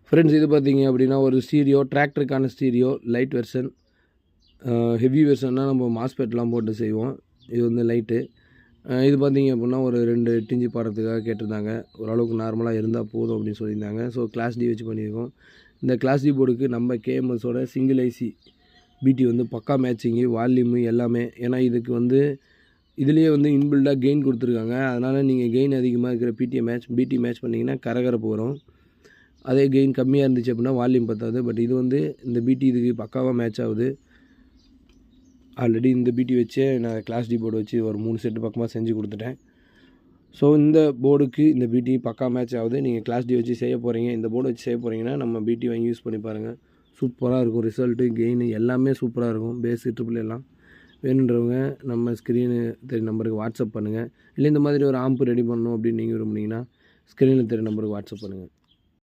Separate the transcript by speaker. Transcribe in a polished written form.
Speaker 1: Friends இது பார்த்தீங்க அப்படின்னா ஒரு ஸ்டீரியோ, டிராக்டருக்கான ஸ்டீரியோ, லைட் வெர்ஷன். ஹெவி வெர்ஷன்னா நம்ம மாஸ்பெட்லாம் போட்டு செய்வோம். இது வந்து லைட்டு. இது பார்த்தீங்க அப்படின்னா ஒரு 2 8 இன்ச்சு பாடுறதுக்காக கேட்டிருந்தாங்க. ஓரளவுக்கு நார்மலாக இருந்தால் போதும் அப்படின்னு சொல்லியிருந்தாங்க. ஸோ கிளாஸ் டி வச்சு பண்ணியிருக்கோம். இந்த கிளாஸ் டி போர்டுக்கு நம்ம கேஎம்எஸோட சிங்கிள் ஐசி பிடி வந்து பக்கா மேட்சிங்கு, வால்யூமு எல்லாமே. ஏன்னா இதுக்கு வந்து இதுலேயே வந்து இன்பில்டாக கெயின் கொடுத்துருக்காங்க. அதனால் நீங்கள் கெயின் அதிகமாக இருக்கிற பிடி மேட்ச் பண்ணிங்கன்னா கரகரப்பு வரும். அதே கெயின் கம்மியாக இருந்துச்சு அப்படின்னா வால்யூம் பத்தாது. பட் இது வந்து இந்த பிடி இதுக்கு பக்காவாக மேட்ச் ஆகுது. ஆல்ரெடி இந்த பிடி வச்சே நான் கிளாஸ் டி போர்டு வச்சு ஒரு 3 செட்டு பக்கமாக செஞ்சு கொடுத்துட்டேன். ஸோ இந்த போர்டுக்கு இந்த பிடி பக்கா மேட்ச் ஆகுது. நீங்கள் கிளாஸ் டி வச்சு செய்ய போகிறீங்க, இந்த போர்டு வச்சு செய்ய போகிறீங்கன்னா நம்ம பிடி வாங்கி யூஸ் பண்ணி பாருங்கள். சூப்பராக இருக்கும். ரிசல்ட்டு, கெயின் எல்லாமே சூப்பராக இருக்கும். பேஸு, ட்ரிபிள் எல்லாம் வேணுன்றவங்க நம்ம ஸ்க்ரீனு தெரிய நம்பருக்கு வாட்ஸ்அப் பண்ணுங்கள். இல்லை இந்த மாதிரி ஒரு ஆம்ப் ரெடி பண்ணணும் அப்படின்னு நீங்கள் விரும்புனீங்கன்னா ஸ்க்ரீனில் தெரிய நம்பருக்கு வாட்ஸ்அப் பண்ணுங்கள்.